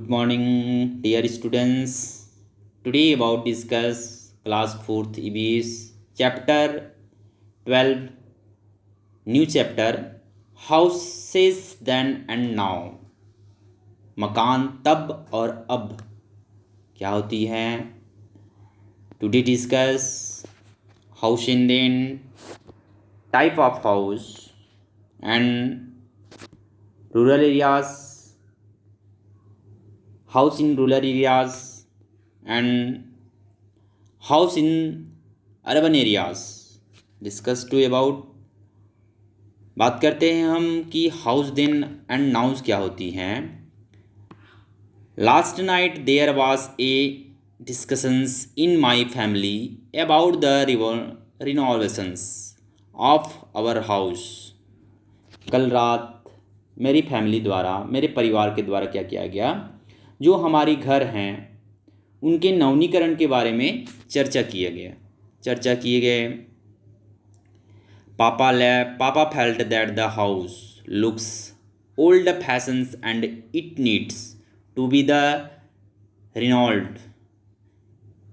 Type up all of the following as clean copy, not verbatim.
Good morning, dear students. Today about discuss class 4th EBS chapter 12, new chapter houses then and now. मकान तब और अब क्या होती है. Today discuss house in then, type of house and rural areas, house in rural areas and house in urban areas. Discuss to about बात करते हैं हम कि हाउस देन एंड नाउज क्या होती हैं. Last night there was a discussions in my family about the renovations of our house. कल रात मेरी फैमिली द्वारा, मेरे परिवार के द्वारा क्या किया गया, जो हमारी घर हैं उनके नवीनीकरण के बारे में चर्चा किए गए. पापा felt that the house looks old fashions and it needs to be the renovated.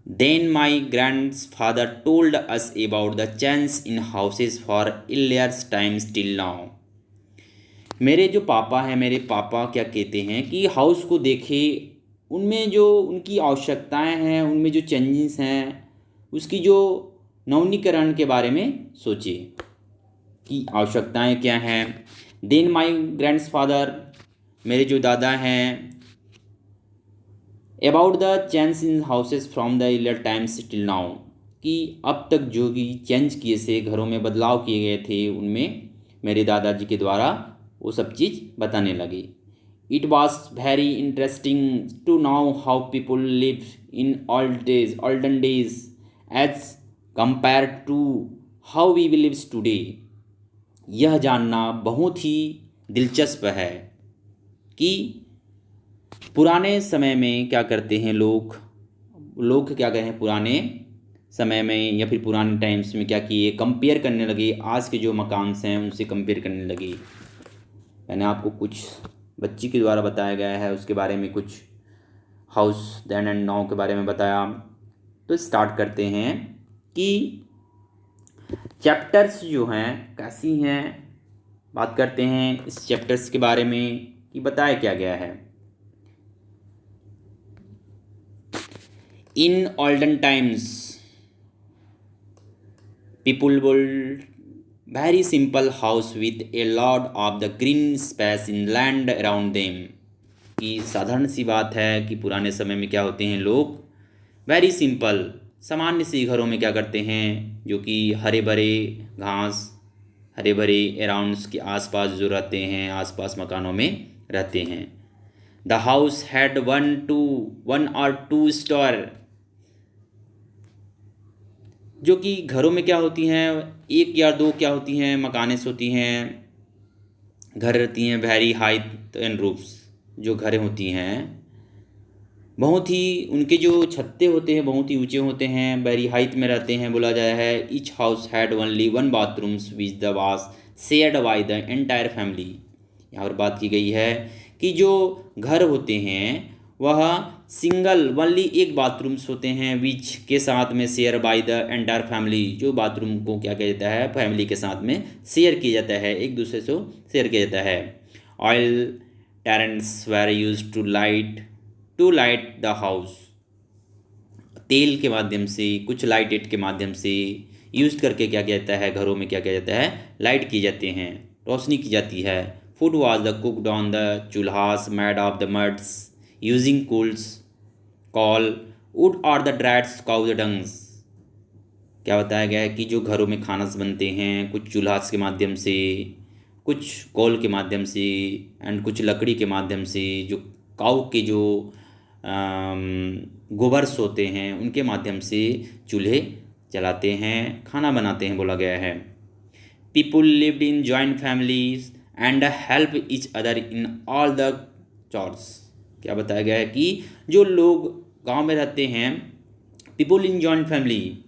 Then my grandfather told us about the change in houses for years times till now. मेरे जो पापा हैं, मेरे पापा क्या कहते हैं कि हाउस को देखें, उनमें जो उनकी आवश्यकताएं हैं, उनमें जो चेंजेस हैं, उसकी जो नवीनीकरण के बारे में सोचिए कि आवश्यकताएं क्या हैं. देन माय ग्रैंडफादर, मेरे जो दादा हैं, about the change in houses from the earlier times till now, कि अब तक जो भी चेंज किए से घरों में बदलाव किए गए थे, उनमें मेरे दादाजी के द्वारा वो सब चीज़ बताने लगी. It was very interesting to know how people live in olden days as compared to how we live today. यह जानना बहुत ही दिलचस्प है कि पुराने समय में क्या करते हैं लोग क्या कहें, पुराने समय में या फिर पुराने टाइम्स में क्या किए, कंपेयर करने लगे, आज के जो मकान हैं उनसे कंपेयर करने लगे. मैंने आपको कुछ बच्ची के द्वारा बताया गया है, उसके बारे में कुछ हाउस देन एंड नाउ के बारे में बताया. तो स्टार्ट करते हैं कि चैप्टर्स जो हैं कैसी हैं, बात करते हैं इस चैप्टर्स के बारे में कि बताया क्या गया है. In olden times people built very simple house with a lot of the green space in land around them. कि साधारण सी बात है कि पुराने समय में क्या होते हैं लोग वेरी सिंपल, सामान्य सी घरों में क्या करते हैं, जो कि हरे भरे घास, हरे भरे अराउंड्स के आसपास जो रहते हैं, आसपास मकानों में रहते हैं. द हाउस हैड वन और टू स्टोर, जो कि घरों में क्या होती हैं, एक या दो क्या होती हैं, मकानें होती हैं, घर रहती हैं. वेरी हाइट एंड रूफ्स, जो घरें होती हैं बहुत ही, उनके जो छत्ते होते हैं बहुत ही ऊंचे होते हैं, वेरी हाइट में रहते हैं. बोला जाया है each house had only one bathrooms which the was shared by the entire family. यहाँ पर बात की गई है कि जो घर होते हैं वह सिंगल वनली एक बाथरूम्स होते हैं, विच के साथ में share by the entire family, जो बाथरूम को क्या किया जाता है, फैमिली के साथ में शेयर किया जाता है, एक दूसरे से शेयर किया जाता है. ऑयल टैरेंट्स were use to light the house. तेल के माध्यम से, कुछ लाइटेड के माध्यम से यूज करके क्या किया जाता है, घरों में क्या किया जाता है, लाइट की जाते हैं, रोशनी की जाती है. Food was the cooked on the चूल्हास made of the muds using coal wood और द ड्राइड काउ डंग्स. क्या बताया गया है कि जो घरों में खाना बनते हैं, कुछ चूल्हास के माध्यम से, कुछ कोल के माध्यम से एंड कुछ लकड़ी के माध्यम से, जो काऊ के जो गोबर्स होते हैं उनके माध्यम से चूल्हे जलाते हैं, खाना बनाते हैं, बोला गया है. People lived in joint families and help each other in all the chores. क्या बताया गया है कि जो लोग गांव में रहते हैं, पीपुल इन जॉइंट फैमिली,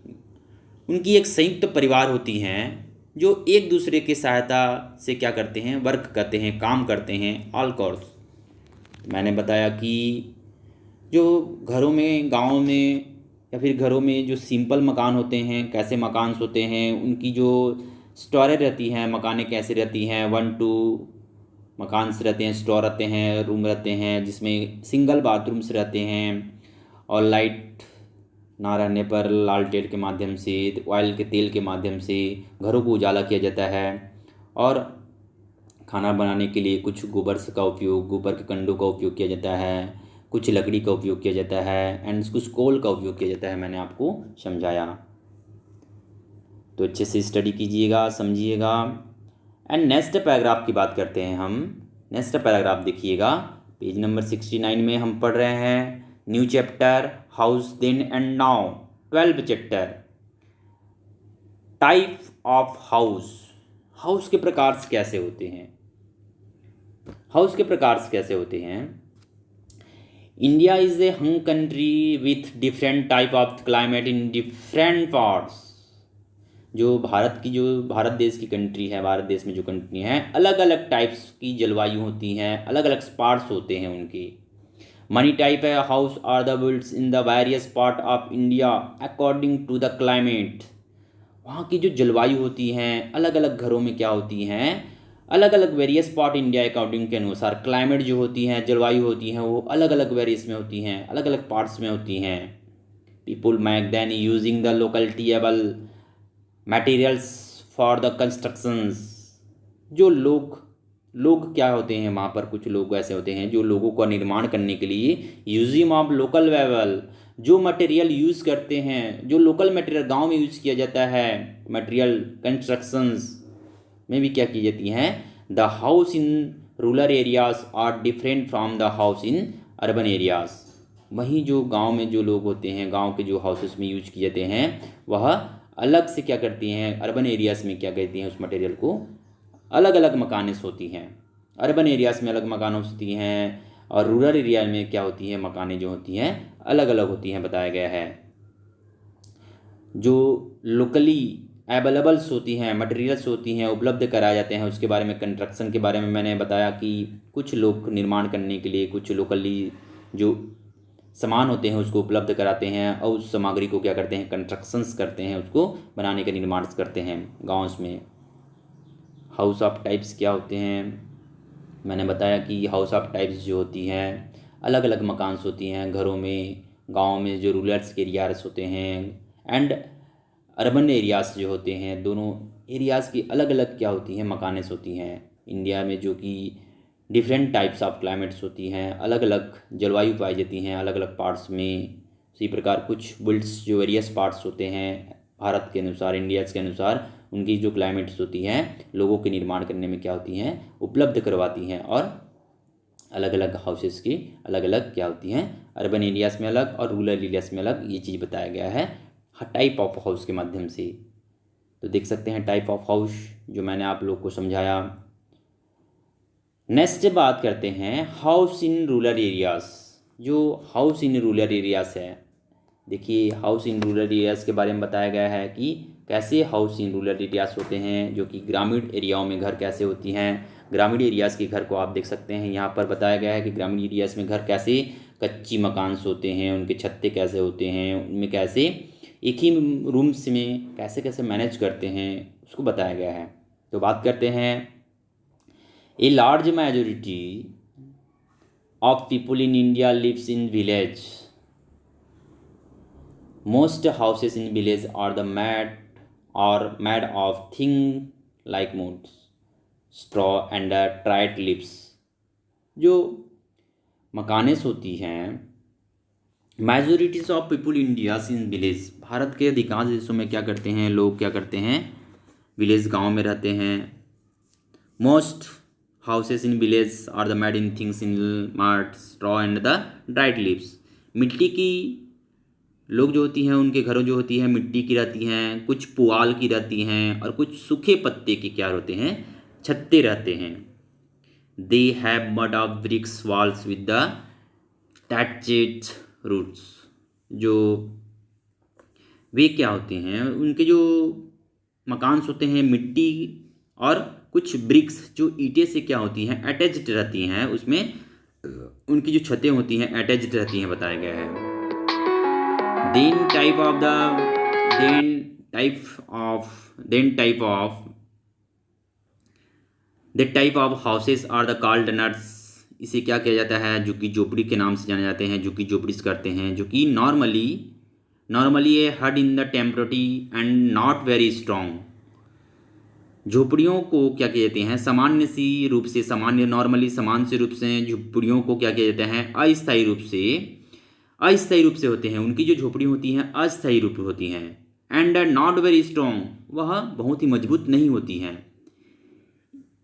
उनकी एक संयुक्त परिवार होती हैं, जो एक दूसरे की सहायता से क्या करते हैं, वर्क करते हैं, काम करते हैं, ऑल कोर्स. मैंने बताया कि जो घरों में, गाँव में या फिर घरों में जो सिंपल मकान होते हैं, कैसे मकान होते हैं, उनकी जो स्टोरेज रहती हैं, मकानें कैसे रहती हैं, 1-2 मकान से रहते हैं, स्टोर रहते हैं, रूम रहते हैं जिसमें सिंगल बाथरूम्स रहते हैं, और लाइट ना रहने पर लालटेन के माध्यम से, ऑयल के तेल के माध्यम से घरों को उजाला किया जाता है। और खाना बनाने के लिए कुछ गोबर के कंडों का उपयोग किया जाता है, कुछ लकड़ी का उपयोग किया जाता है, एंड कुछ कोल का उपयोग किया जाता है। मैंने आपको समझाया, तो अच्छे से स्टडी कीजिएगा, समझिएगा। एंड नेक्स्ट पैराग्राफ की बात करते हैं हम। नेक्स्ट पैराग्राफ देखिएगा, पेज नंबर 69 में हम पढ़ रहे हैं new chapter house then and now, 12 chapter, type of house. House के प्रकार कैसे होते हैं? हाउस के प्रकार कैसे होते हैं? India is a hung country with different type of climate in different parts. जो भारत देश की कंट्री है, भारत देश में जो कंट्री हैं, अलग अलग टाइप्स की जलवायु होती हैं, अलग अलग स्पॉट्स होते हैं उनके। मनी टाइप है house are the builds in the various part of India according to the climate. वहाँ की जो जलवायु होती हैं, अलग अलग घरों में क्या होती हैं, अलग अलग वेरियस पार्ट इंडिया अकॉर्डिंग के अनुसार क्लाइमेट जो होती हैं, जलवायु होती हैं, वो अलग अलग वेरियस में होती हैं, अलग अलग पार्ट्स में होती हैं। People make then using the locally available materials for the constructions. जो लोग लोग क्या होते हैं, वहाँ पर कुछ लोग ऐसे होते हैं जो लोगों का निर्माण करने के लिए यूजिंग ऑफ लोकल वेवल, जो मटेरियल यूज़ करते हैं, जो लोकल मटेरियल गांव में यूज़ किया जाता है, मटेरियल कंस्ट्रक्शंस में भी क्या की जाती हैं। The house in rural areas are different from the house in urban areas. वहीं जो गांव में जो लोग होते हैं, गांव के जो हाउसेस में यूज किए जाते हैं, वह अलग से क्या करती हैं, अर्बन एरियाज में क्या कहती हैं, उस मटेरियल को अलग अलग मकानें होती हैं। अर्बन एरियाज में अलग मकान होती हैं, और रूरल एरिया में क्या होती हैं, मकानें जो होती हैं अलग अलग होती हैं, बताया गया है। जो लोकली अवेलेबल्स होती हैं, मटेरियल्स होती हैं, उपलब्ध कराए जाते हैं, उसके बारे में, कंस्ट्रक्शन के बारे में मैंने बताया कि कुछ लोग निर्माण करने के लिए कुछ लोकली जो सामान होते हैं उसको उपलब्ध कराते हैं, और उस सामग्री को क्या करते हैं, कंस्ट्रक्शंस करते हैं, उसको बनाने का निर्माण करते हैं गाँव में। हाउस ऑफ टाइप्स क्या होते हैं, मैंने बताया कि हाउस ऑफ टाइप्स जो होती हैं, अलग अलग मकान होती हैं घरों में, गांव में जो रूरल्स के एरियाज होते हैं, एंड अर्बन एरियाज जो होते हैं, दोनों एरियाज़ की अलग अलग क्या होती हैं, मकानें होती हैं। इंडिया में जो कि डिफरेंट टाइप्स ऑफ क्लाइमेट्स होती हैं, अलग अलग जलवायु पाई जाती हैं अलग अलग पार्ट्स में। इसी प्रकार कुछ बिल्ड्स जो वेरियस पार्ट्स होते हैं भारत के अनुसार, इंडिया के अनुसार, उनकी जो क्लाइमेट्स होती हैं लोगों के निर्माण करने में क्या होती हैं, उपलब्ध करवाती हैं। और अलग अलग हाउसेस की अलग अलग क्या होती हैं, अर्बन एरियाज़ में अलग और रूरल एरियाज़ में अलग, ये चीज़ बताया गया है टाइप ऑफ हाउस के माध्यम से। तो देख सकते हैं टाइप ऑफ हाउस जो मैंने आप लोग को समझाया। नेक्स्ट बात करते हैं हाउस इन रूरल एरियाज़। जो हाउस इन रूरल एरियाज़ है, देखिए हाउस इन रूरल एरियाज़ के बारे में बताया गया है कि कैसे हाउस इन रूरल एरियाज़ होते हैं, जो कि ग्रामीण एरियाओं में घर कैसे होती हैं। ग्रामीण एरियाज़ के घर को आप देख सकते हैं, यहाँ पर बताया गया है कि ग्रामीण एरियाज़ में घर कैसे कच्ची मकान होते हैं, उनके छत्ते कैसे होते हैं, उनमें कैसे एक ही रूम्स में कैसे कैसे मैनेज करते हैं, उसको बताया गया है। तो बात करते हैं, a large majority of people in India lives in village. Most houses in village are the made of thing like moods, straw and dried leaves। जो मकानें होती हैं, majorities of people India in village, Bharat के अधिकांश देशों में क्या करते हैं, लोग क्या करते हैं, विलेज गांव में रहते हैं। Most houses in village are the made in things in mud, straw and the dried leaves. मिट्टी की लोग जो होती हैं, उनके घरों जो होती हैं मिट्टी की रहती हैं, कुछ पुआल की रहती हैं, और कुछ सूखे पत्ते के क्या होते हैं, छत्ते रहते हैं। They have mud of bricks walls with the thatched roots. जो वे क्या होते हैं, उनके जो मकान होते हैं मिट्टी और कुछ ब्रिक्स जो ईंटें से क्या होती हैं, अटैच्ड रहती हैं, उसमें उनकी जो छतें होती हैं अटैच्ड रहती हैं, बताया गया है। Then type of the then type of the type of houses are the called huts. इसे क्या किया जाता है, जो कि झोपड़ी के नाम से जाने जाते हैं, जो कि झोपड़ी से करते हैं, जो कि नॉर्मली ये hut in the temporary and not very strong. झोपड़ियों को क्या किया जाते हैं, सामान्य रूप से झोपड़ियों को क्या किया जाता है, अस्थायी रूप से होते हैं। उनकी जो झोपड़ी होती हैं अस्थायी रूप होती हैं। एंड नॉट वेरी स्ट्रॉन्ग, वह बहुत ही मजबूत नहीं होती हैं।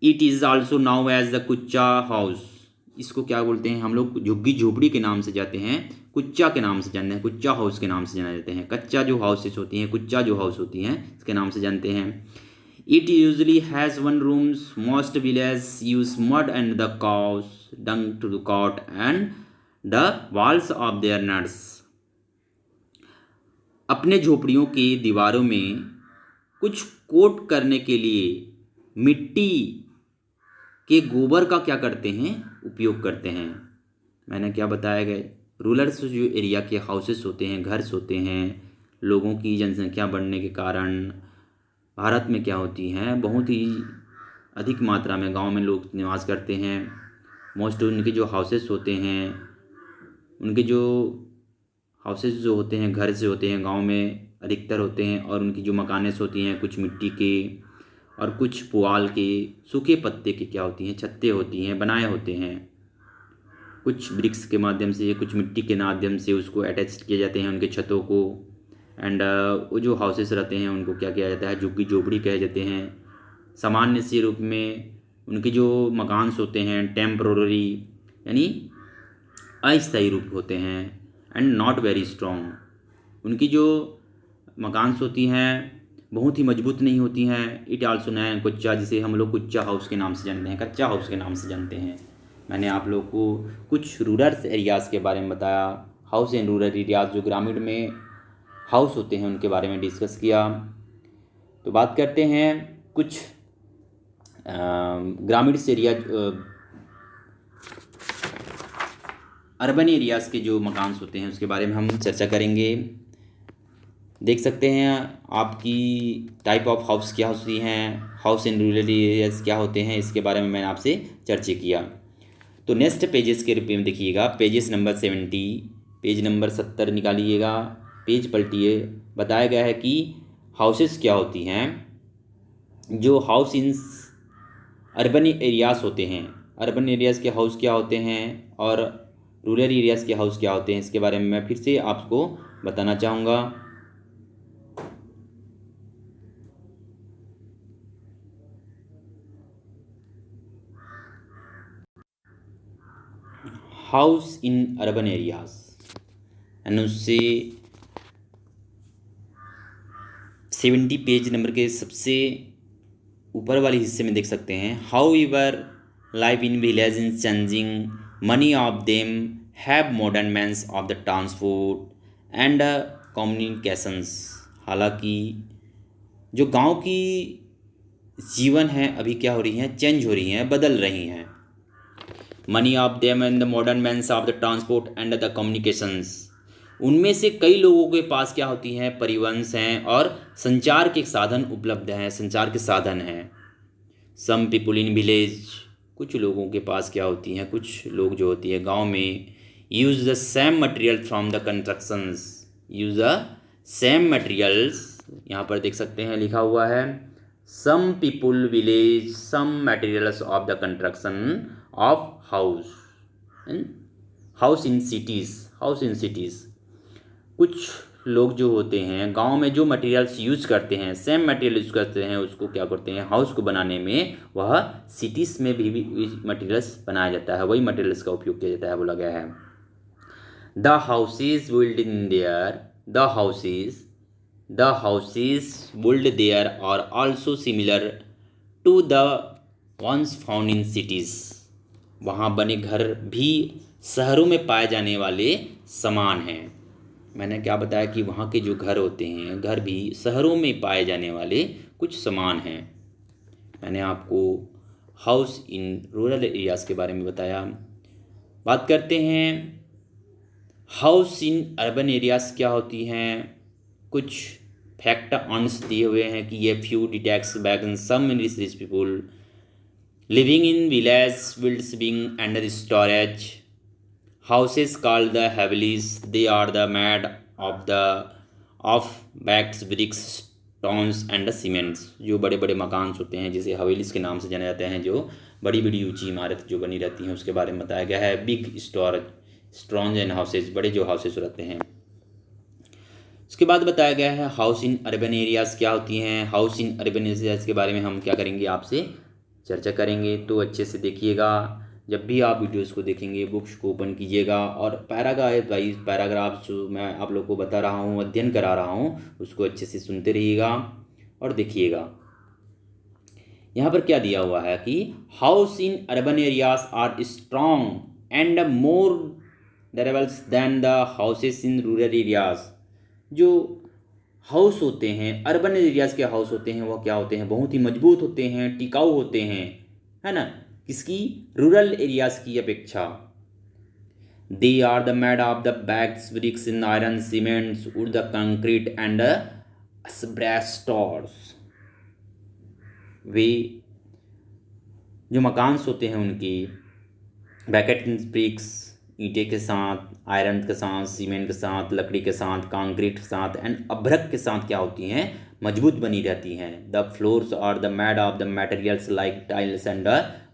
It is also now as the kutcha house. इसको क्या बोलते हैं हम लोग, झुग्गी झोपड़ी के नाम से जाते हैं, कुच्चा के नाम से जानते हैं, कुच्चा हाउस के नाम से जाना जाते हैं। कच्चा जो हाउसेस होती हैं, कुच्चा जो हाउस होती हैं, इसके नाम से जानते हैं। It usually has one rooms, most village use mud and the cows dung to the coat and the walls of their huts. अपने झोपड़ियों की दीवारों में कुछ कोट करने के लिए मिट्टी के गोबर का क्या करते हैं, उपयोग करते हैं। मैंने क्या बताया गया, रूरल जो एरिया के हाउसेस होते हैं, घर होते हैं, लोगों की जनसंख्या बढ़ने के कारण भारत में क्या होती हैं, बहुत ही अधिक मात्रा में गांव में लोग निवास करते हैं। मोस्ट उनके जो हाउसेस होते हैं, उनके जो हाउसेस जो होते हैं, घर से होते हैं, गांव में अधिकतर होते हैं। और उनकी जो मकानें होती हैं, कुछ मिट्टी के और कुछ पुआल के, सूखे पत्ते की क्या होती हैं, छत्तें होती हैं, बनाए होते हैं। कुछ ब्रिक्स के माध्यम से, कुछ मिट्टी के माध्यम से उसको अटैच किए जाते हैं उनके छतों को। एंड वो जो हाउसेस रहते हैं उनको क्या किया जाता है, झुग्गी झोपड़ी कहे जाते हैं। सामान्य से रूप में उनके जो मकान्स होते हैं टेम्पररी यानी अस्थायी रूप होते हैं। एंड नॉट वेरी स्ट्रॉन्ग, उनकी जो मकान्स होती हैं बहुत ही मजबूत नहीं होती हैं। इट आल्सो नया कुच्चा, जिसे हम लोग कुच्चा हाउस के नाम से जानते हैं, कच्चा हाउस के नाम से जानते हैं। मैंने आप लोग को कुछ रूरल एरियाज़ के बारे में बताया, हाउस इन रूरल एरियाज़, जो ग्रामीण में हाउस होते हैं उनके बारे में डिस्कस किया। तो बात करते हैं कुछ ग्रामीण एरिया, अर्बन एरियाज़ के जो मकान होते हैं उसके बारे में हम चर्चा करेंगे। देख सकते हैं आपकी टाइप ऑफ हाउस क्या होती हैं, हाउस इन रूरल एरियाज़ क्या होते हैं, इसके बारे में मैंने आपसे चर्चा किया। तो नेक्स्ट पेजेस के रूप में देखिएगा, पेजेस नंबर 70, पेज नंबर 70 निकालिएगा, पेज पलटिए। बताया गया है कि हाउसेस क्या होती हैं। जो हाउस इन अर्बन एरियाज़ होते हैं, अर्बन एरियाज़ के हाउस क्या होते हैं और रूरल एरियाज़ के हाउस क्या होते हैं, इसके बारे में मैं फिर से आपको बताना चाहूँगा। House in urban areas and उससे 70 पेज नंबर के सबसे ऊपर वाले हिस्से में देख सकते हैं। However life in village in changing, many of them have modern means of the transport and communications. हालांकि जो गांव की जीवन है अभी क्या हो रही हैं, चेंज हो रही हैं, बदल रही हैं। Many of them and the modern means of the transport and the communications, उनमें से कई लोगों के पास क्या होती हैं, परिवहन हैं और संचार के साधन उपलब्ध हैं, संचार के साधन हैं। सम पीपुल इन विलेज, कुछ लोगों के पास क्या होती हैं, कुछ लोग जो होती है गांव में, use the same material from the constructions, use the same materials, यहाँ पर देख सकते हैं लिखा हुआ है some people village some materials of the construction of house in cities. कुछ लोग जो होते हैं गांव में जो मटेरियल्स यूज करते हैं, सेम मटेरियल यूज करते हैं, उसको क्या करते हैं, हाउस को बनाने में, वह सिटीज़ में भी मटेरियल्स बनाया जाता है, वही मटेरियल्स का उपयोग किया जाता है, बोला गया है। The houses build in there the houses build there are also similar to the ones found in cities. वहाँ बने घर भी शहरों में पाए जाने वाले समान हैं। मैंने क्या बताया कि वहाँ के जो घर होते हैं, घर भी शहरों में पाए जाने वाले कुछ समान हैं। मैंने आपको हाउस इन रूरल एरियाज़ के बारे में बताया। बात करते हैं हाउस इन अर्बन एरियाज क्या होती हैं। कुछ फैक्ट ऑन्स दिए हुए हैं कि ये few decades back in some rich people living in village builds being under storage houses called the Havelies. They are the made of bags, bricks, stones and the cements. जो बड़े बड़े मकान होते हैं जिसे हवेलीस के नाम से जाने जाते हैं, जो बड़ी बड़ी ऊंची इमारत जो बनी रहती हैं उसके बारे में बताया गया है। बिग स्टोरेज स्ट्रॉन्ज एंड हाउसेज, बड़े जो हाउसेज रहते हैं। उसके बाद बताया गया है हाउस इन अर्बन एरियाज़ क्या होती हैं। हाउस इन अर्बन एरियाज़ के बारे में हम क्या करेंगे, आपसे चर्चा करेंगे, तो अच्छे से देखिएगा। जब भी आप वीडियोस को देखेंगे बुक्स को ओपन कीजिएगा और पैराग्राफ वाइज पैराग्राफ जो मैं आप लोग को बता रहा हूँ, अध्ययन करा रहा हूँ, उसको अच्छे से सुनते रहिएगा और देखिएगा। यहाँ पर क्या दिया हुआ है कि house in urban areas are strong and more durables than the houses in rural areas. जो हाउस होते हैं अर्बन एरियाज़ के हाउस होते हैं वह क्या होते हैं, बहुत ही मजबूत होते हैं, टिकाऊ होते हैं, है ना, किसकी, रूरल एरियाज़ की अपेक्षा। They are the made of the bags bricks in iron cements wood the concrete and asbestos. वे जो मकान्स होते हैं उनकी ब्रैकेट ब्रिक्स, ईंटे के साथ, आयरन के साथ, सीमेंट के साथ, लकड़ी के साथ, कंक्रीट के साथ एंड अभ्रक के साथ क्या होती हैं, मजबूत बनी रहती हैं। The floors are the made of the materials like tiles and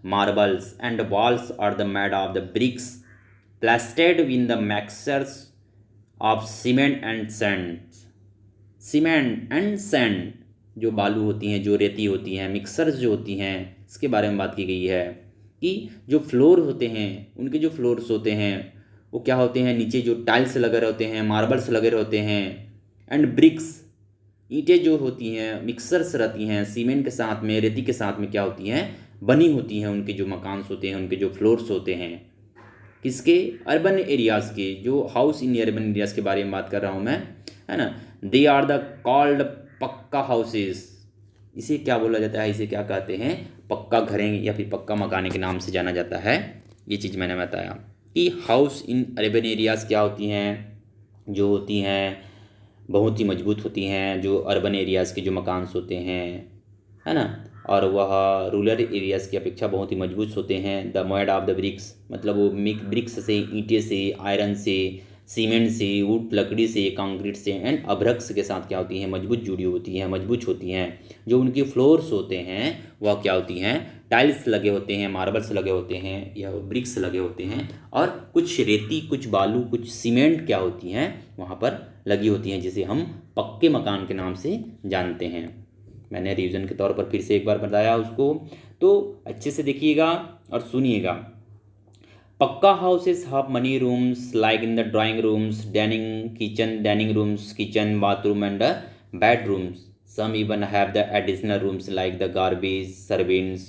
marbles and walls are the made of the bricks plastered in the mixtures of cement and sand. Cement and sand जो बालू होती हैं, जो रेती होती हैं, mixers जो होती हैं, इसके बारे में बात की गई है कि जो फ्लोर होते हैं उनके जो फ्लोर्स होते हैं वो क्या होते हैं, नीचे जो टाइल्स लगे होते हैं, मार्बल्स लगे होते हैं, एंड ब्रिक्स ईंटें जो होती हैं, मिक्सर्स रहती हैं, सीमेंट के साथ में, रेती के साथ में क्या होती हैं, बनी होती हैं। उनके जो मकान होते हैं, उनके जो फ्लोर्स होते हैं, किसके, अर्बन एरियाज़ के, जो हाउस इन अर्बन एरियाज़ के बारे में बात कर रहा हूँ मैं, है ना। दे आर द कॉल्ड पक्का हाउसेस। इसे क्या बोला जाता है, इसे क्या कहते हैं, पक्का घरें या फिर पक्का मकाने के नाम से जाना जाता है। ये चीज़ मैंने बताया कि हाउस इन अर्बन एरियाज़ क्या होती हैं, जो होती हैं बहुत ही मजबूत होती हैं, जो अर्बन एरियाज़ के जो मकान होते हैं, है ना, और वह रूरल एरियाज़ की अपेक्षा बहुत ही मजबूत होते हैं। The made of the bricks मतलब वो ब्रिक्स से, ईंटे से, आयरन से, सीमेंट से, वुड लकड़ी से, कंक्रीट से एंड अभ्रक्स के साथ क्या होती हैं, मजबूत जुड़ी होती हैं, मजबूत होती हैं। जो उनकी फ्लोर्स होते हैं वह क्या होती हैं, टाइल्स लगे होते हैं, मार्बल्स लगे होते हैं या ब्रिक्स लगे होते हैं, और कुछ रेती, कुछ बालू, कुछ सीमेंट क्या होती हैं वहाँ पर लगी होती हैं, जिसे हम पक्के मकान के नाम से जानते हैं। मैंने रिवीजन के तौर पर फिर से एक बार बताया उसको, तो अच्छे से देखिएगा और सुनिएगा। पक्का houses have many rooms like in the drawing rooms, dining rooms, kitchen, bathroom and bedrooms. Some even have the additional rooms like the garbage, servants,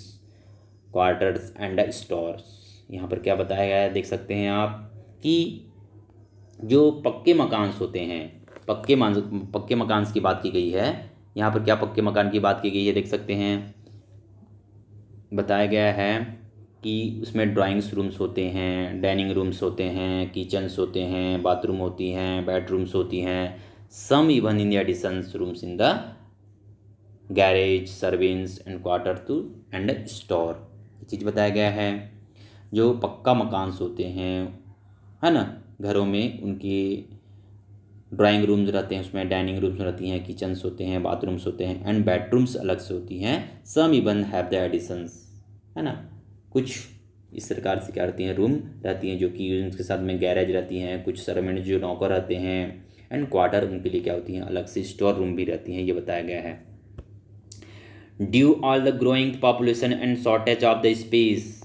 quarters and stores. यहाँ पर क्या बताया गया है देख सकते हैं आप कि जो पक्के मकान होते हैं, पक्के मकान की बात की गई है। यहाँ पर क्या पक्के मकान की बात की गई है देख सकते हैं, बताया गया है कि उसमें ड्राइंग्स रूम्स होते हैं, डाइनिंग रूम्स होते हैं, किचन्स होते हैं, बाथरूम होती हैं, बेडरूम्स होती हैं। Some even in the additions rooms in the garage, servings and quarter too and store. ये चीज़ बताया गया है। जो पक्का मकान होते हैं, है ना, घरों में उनकी ड्राइंग रूम्स रहते हैं, उसमें डाइनिंग रूम्स रहती हैं, किचन्स होते हैं, बाथरूम्स होते हैं एंड बेडरूम्स अलग से होती हैं। Some even have the editions, है ना, कुछ इस प्रकार से क्या रहती हैं, रूम रहती हैं जो कि उनके साथ में गैरेज रहती हैं, कुछ सर्वेंट जो नौकर रहते हैं, एंड क्वार्टर उनके लिए क्या होती हैं, अलग से स्टोर रूम भी रहती हैं। ये बताया गया है। Due all the growing population and shortage of the space,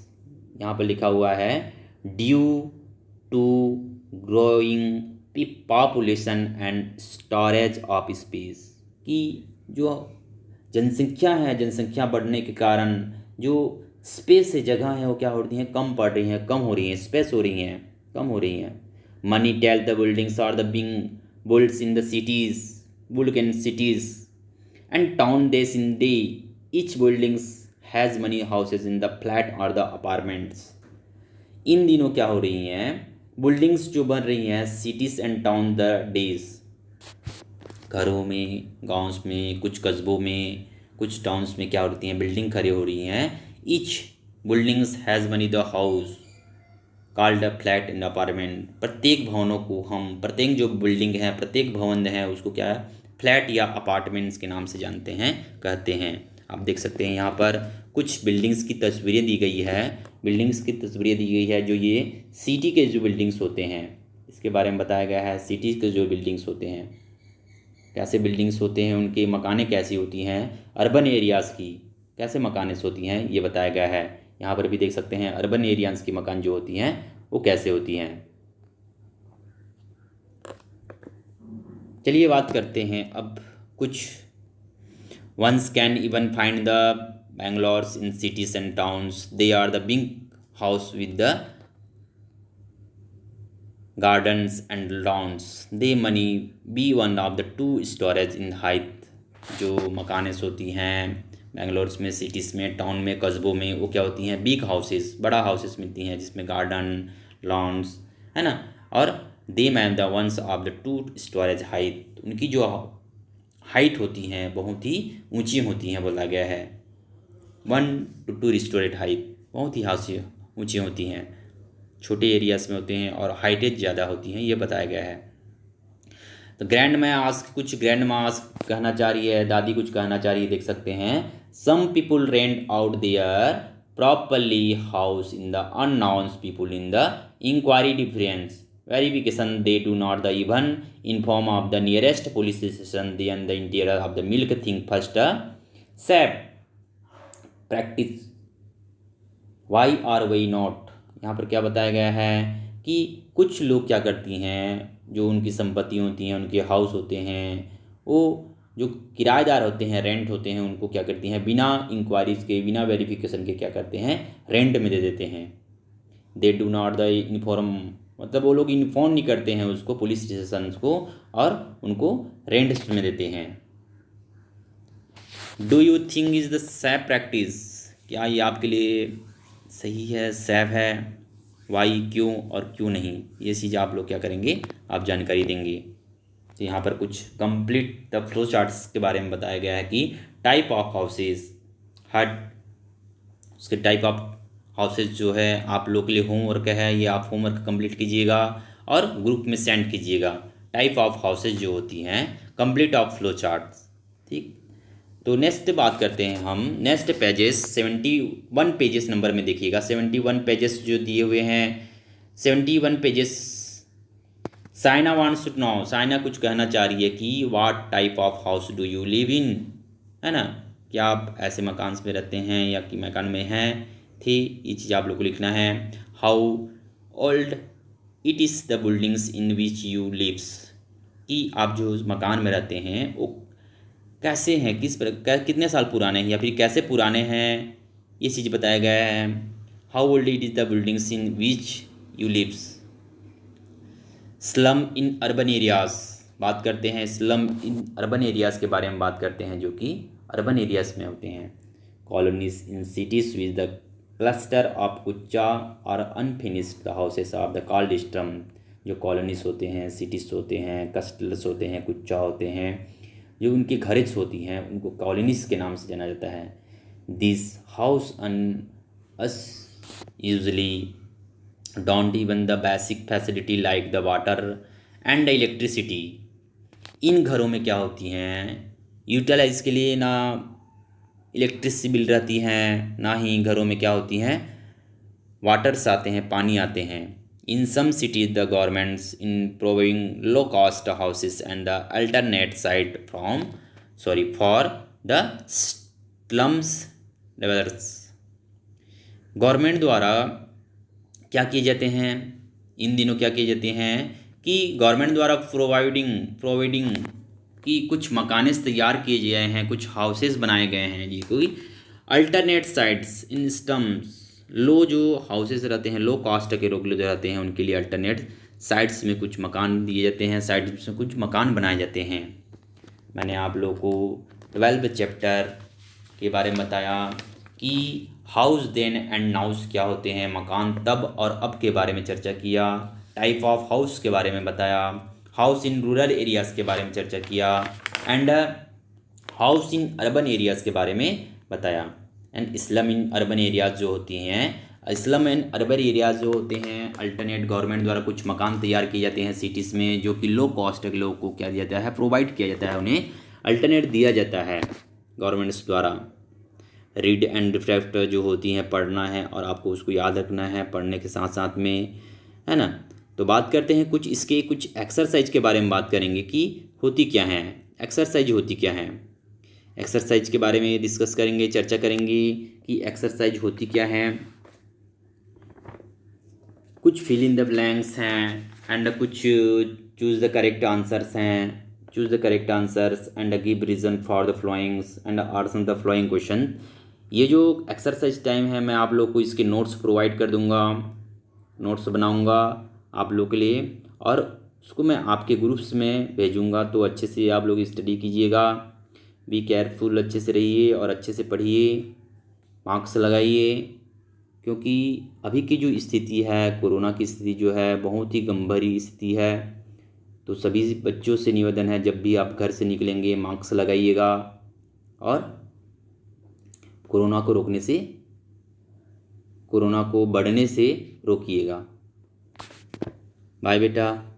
यहाँ पर लिखा हुआ है due to growing population and storage of space, कि जो जनसंख्या है, जनसंख्या बढ़ने के कारण जो स्पेस से जगह है वो क्या हो रही हैं, कम पड़ रही हैं, कम हो रही हैं, स्पेस हो रही हैं, कम हो रही हैं। Many tall the buildings are the being builds in the cities, build in cities and town these in day each buildings has many houses in the flat और द अपार्टमेंट्स। इन दिनों क्या हो रही हैं, बिल्डिंग्स जो बन रही हैं cities and town the days, घरों में, गाँव में, कुछ कस्बों में, कुछ टाउन्स में क्या होती हैं, बिल्डिंग खड़ी हो रही हैं। Each buildings has money the house called a flat in apartment, प्रत्येक भवनों को हम, प्रत्येक जो बिल्डिंग है, प्रत्येक भवन है, उसको क्या है, फ्लैट या अपार्टमेंट्स के नाम से जानते हैं, कहते हैं। आप देख सकते हैं यहाँ पर कुछ बिल्डिंग्स की तस्वीरें दी गई है, बिल्डिंग्स की तस्वीरें दी गई है जो ये सिटी के जो बिल्डिंग्स होते हैं इसके बारे में बताया गया है। सिटी के जो बिल्डिंग्स होते हैं कैसे बिल्डिंग्स होते हैं, उनकी मकानें कैसी होती हैं, अर्बन एरियाज़ की कैसे मकानें होती हैं ये बताया गया है। यहाँ पर भी देख सकते हैं अर्बन एरियाज़ की मकान जो होती हैं वो कैसे होती हैं। चलिए बात करते हैं अब कुछ। Ones can even find the bungalows in cities and towns, they are the big house with the gardens and lawns, they money be one of the two storage in height। जो मकानें होती हैं बेंगलोर में, सिटीज़ में, town में, कस्बों में, वो क्या होती हैं, बिग हाउसेस, बड़ा हाउसेस मिलती हैं जिसमें गार्डन, लॉन्स है ना। और they man the ones of the two storeys height, उनकी जो हाइट होती हैं बहुत ही ऊंची होती हैं, बोला गया है 1 to 2 स्टोरेज हाइट, बहुत ही हाउस ऊंची होती हैं, छोटे एरियाज में होते हैं और हाइटेज ज़्यादा होती हैं, ये बताया गया है। तो ग्रैंड मास कहना चाह रही है, दादी कुछ कहना चाह रही है, देख सकते हैं। Some people rent out their properly house in the unannounced people in the inquiry difference verification they do not the even inform of the nearest police station they and the interior of the milk thing first safe practice why are why not. यहाँ पर क्या बताया गया है कि कुछ लोग क्या करती हैं, जो उनकी संपत्ति होती हैं, उनके हाउस होते हैं, वो जो किराएदार होते हैं, रेंट होते हैं, उनको क्या करती हैं, बिना इंक्वायरीज के, बिना वेरिफिकेशन के क्या करते हैं, रेंट में दे देते हैं। दे डू नॉट द इन्फॉर्म, मतलब वो लोग इन्फॉर्म नहीं करते हैं उसको, पुलिस स्टेशन को, और उनको रेंट में देते हैं। Do you think is the safe practice, क्या ये आपके लिए सही है, सेफ है, वाई क्यों और क्यों नहीं, ये चीज़ आप लोग क्या करेंगे, आप जानकारी देंगे। तो यहाँ पर कुछ कंप्लीट द फ्लो चार्ट्स के बारे में बताया गया है कि टाइप ऑफ हाउसेस, हट, उसके टाइप ऑफ हाउसेस जो है आप लोग के लिए होमवर्क है, ये आप होमवर्क कंप्लीट कीजिएगा और ग्रुप में सेंड कीजिएगा। टाइप ऑफ हाउसेस जो होती हैं, कंप्लीट ऑफ फ्लो चार्ट्स, ठीक। तो नेक्स्ट बात करते हैं हम, नेक्स्ट पेजेस 71 पेजेस नंबर में देखिएगा, 71 पेजेस जो दिए हुए हैं, 71 pages. Saina wants to know, Saina कुछ कहना चाह रही है कि what type of house do you live in, है ना, क्या आप ऐसे मकान में रहते हैं या कि मकान में हैं, थी, ये चीज़ आप लोग को लिखना है। How old it is the buildings in which you lives, कि आप जो मकान में रहते हैं वो कैसे हैं, कितने साल पुराने हैं या फिर कैसे पुराने हैं, ये चीज़ बताया गया है। How old it is the buildings in which you lives. Slum in urban areas, बात करते हैं स्लम इन अर्बन एरियाज़ के बारे में बात करते हैं, जो कि अर्बन एरियाज़ में होते हैं। Colonies in cities with the cluster of kutcha और अनफिनिश्ड हाउसेस ऑफ द कॉल्डस्ट्रम, जो कॉलोनीज होते हैं, सिटीज़ होते हैं, क्लस्टर्स होते हैं, कुच्चा होते हैं, जो उनकी घरेज होती हैं, उनको कॉलोनीज के नाम से जाना जाता है। दिस हाउस अन us usually don't even the basic facility like the water and the electricity. इन घरों में क्या होती हैं, यूटिलाइज के लिए ना इलेक्ट्रिसिटी बिल रहती हैं, ना ही घरों में क्या होती हैं, वाटर्स आते हैं, पानी आते हैं। In some cities, the governments in providing low-cost houses and the alternate site for the slums dwellers। Government द्वारा क्या किए जाते हैं, इन दिनों क्या किए जाते हैं कि गवर्नमेंट द्वारा प्रोवाइडिंग कि कुछ मकाने तैयार किए गए हैं, कुछ हाउसेस बनाए गए हैं, जिनको अल्टरनेट साइट्स इन स्लम्स, लो जो हाउसेस रहते हैं, लो कास्ट के लोग जो रहते हैं, उनके लिए अल्टरनेट साइट्स में कुछ मकान दिए जाते हैं, साइट्स में कुछ मकान बनाए जाते हैं। मैंने आप लोगों को 12 चैप्टर के बारे में बताया कि हाउस देन एंड नाउस क्या होते हैं, मकान तब और अब के बारे में चर्चा किया। टाइप ऑफ हाउस के बारे में बताया। हाउस इन रूरल एरियाज़ के बारे में चर्चा किया। And house in urban areas के बारे में बताया। And slum in urban areas जो होती हैं, स्लम एंड अर्बन एरियाज़ जो होते हैं, अल्टरनेट गवर्नमेंट द्वारा कुछ मकान तैयार किए जाते हैं सिटीज़ में, जो कि लो कॉस्ट के लोगों को क्या दिया जाता है, प्रोवाइड किया जाता है, उन्हें अल्टरनेट दिया जाता है गवर्नमेंट्स द्वारा। रीड एंड रिफ्लेक्ट जो होती हैं, पढ़ना है और आपको उसको याद रखना है पढ़ने के साथ साथ में, है ना। तो बात करते हैं कुछ इसके कुछ एक्सरसाइज के बारे में बात करेंगे कि होती क्या है, एक्सरसाइज होती क्या है। एक्सरसाइज के बारे में डिस्कस करेंगे, चर्चा करेंगे कि एक्सरसाइज होती क्या है। कुछ फिल इन द ब्लैंक्स हैं एंड कुछ चूज द करेक्ट आंसर्स हैं। Choose the correct answers and give reason for the followings and answer the following question. ये जो एक्सरसाइज टाइम है, मैं आप लोग को इसके नोट्स प्रोवाइड कर दूंगा, नोट्स बनाऊंगा आप लोग के लिए और उसको मैं आपके ग्रुप्स में भेजूंगा। तो अच्छे से आप लोग स्टडी कीजिएगा, बी केयरफुल, अच्छे से रहिए और अच्छे से पढ़िए, मार्क्स लगाइए। क्योंकि अभी की जो स्थिति है, कोरोना की स्थिति जो है, बहुत ही गंभीर स्थिति है। तो सभी बच्चों से निवेदन है, जब भी आप घर से निकलेंगे मास्क लगाइएगा और कोरोना को बढ़ने से रोकिएगा। बाय बेटा।